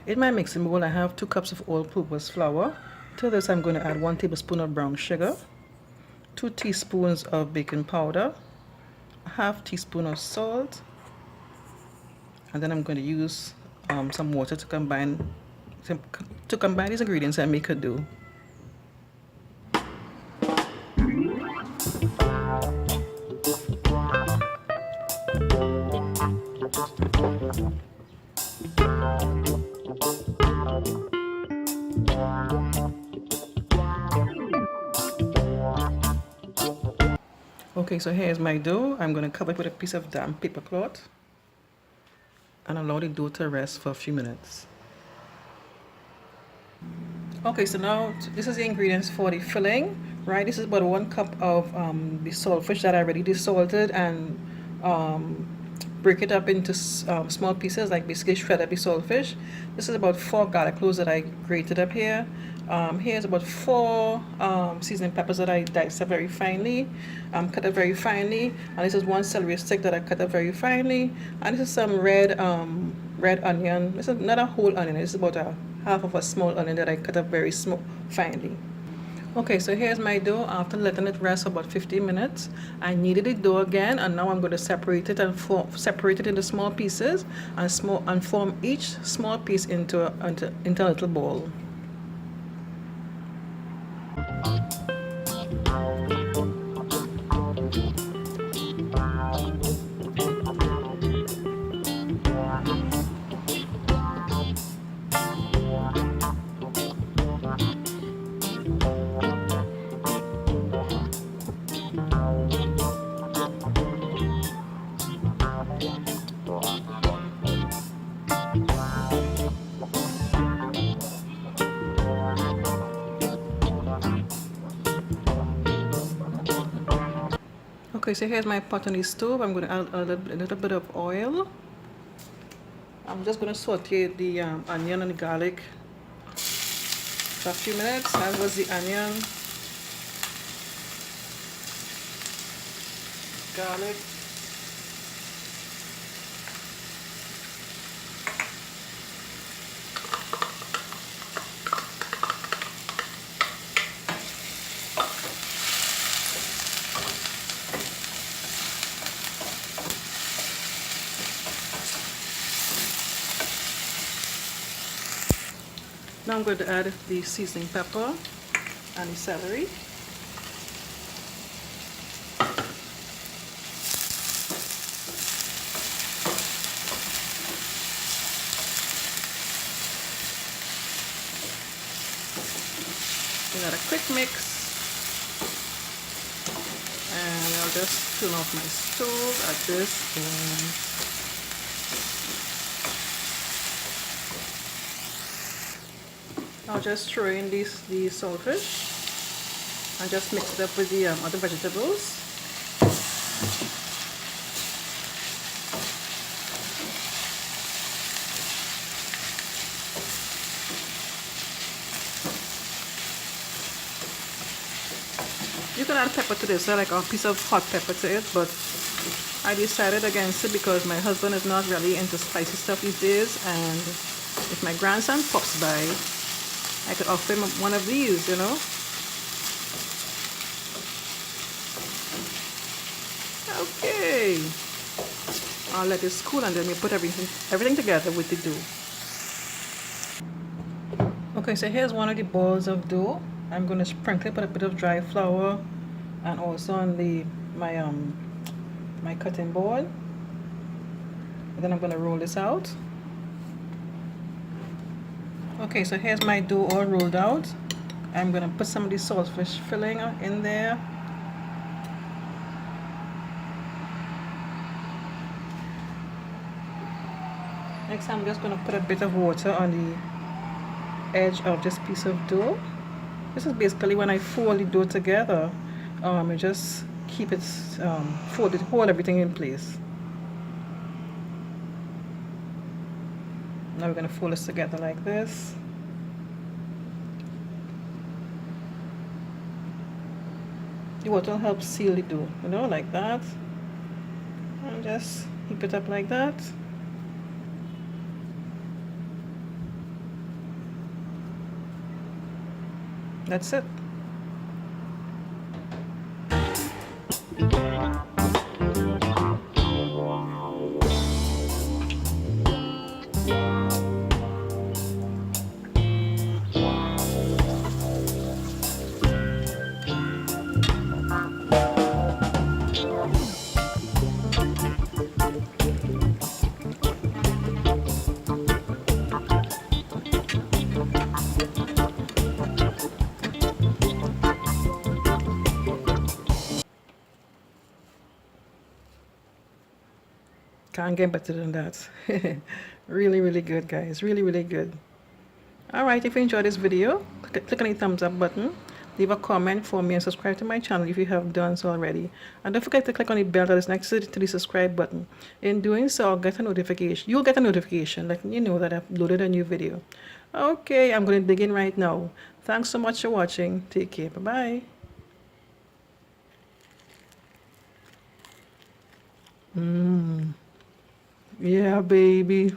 In my mixing bowl, I have 2 cups of all-purpose flour. To this, I'm going to add 1 tablespoon of brown sugar, 2 teaspoons of baking powder, a half teaspoon of salt, and then I'm going to use some water to combine these ingredients and make a dough. Okay, so here's my dough. I'm going to cover it with a piece of damp paper cloth and allow the dough to rest for a few minutes. Okay, so now this is the ingredients for the filling, right? This is about 1 cup of the saltfish that I already desalted and break it up into small pieces, like basically shredded the saltfish. This is about 4 garlic cloves that I grated up here. Here's about 4 seasoning peppers that I diced up very finely, cut up very finely. And this is 1 celery stick that I cut up very finely. And this is some red onion. This is not a whole onion. This is about half of a small onion that I cut up very small finely. Okay, so here's my dough after letting it rest for about 15 minutes. I kneaded the dough again, and now I'm going to separate it and separate it into small pieces and form each small piece into a little ball. Okay, so here's my pot on the stove. I'm going to add a little bit of oil. I'm just going to saute the onion and the garlic for a few minutes. That was the onion, garlic, Now I'm going to add the seasoning pepper and the celery. Give that a quick mix. And I'll just turn off my stove at this point. I'll just throw in the saltfish and just mix it up with the other vegetables. You can add pepper to this, like a piece of hot pepper to it, but I decided against it because my husband is not really into spicy stuff these days, and if my grandson pops by, I could offer him one of these, you know. Okay. I'll let this cool and then we put everything together with the dough. Okay, so here's one of the balls of dough. I'm going to sprinkle it with a bit of dry flour and also on my cutting board. And then I'm going to roll this out. Okay, so here's my dough all rolled out. I'm going to put some of the saltfish filling in there. Next, I'm just going to put a bit of water on the edge of this piece of dough. This is basically when I fold the dough together, I just keep it folded, hold everything in place. Now we're going to fold this together like this. The water helps seal the dough, you know, like that. And just heap it up like that. That's it. Can't get better than that. Really, really good, guys. Really, really good. Alright, if you enjoyed this video, click on the thumbs up button, leave a comment for me, and subscribe to my channel if you have done so already. And don't forget to click on the bell that is next to the subscribe button. In doing so, I'll get a notification. You'll get a notification letting you know that I've uploaded a new video. Okay, I'm going to dig in right now. Thanks so much for watching. Take care. Bye-bye. Yeah, baby.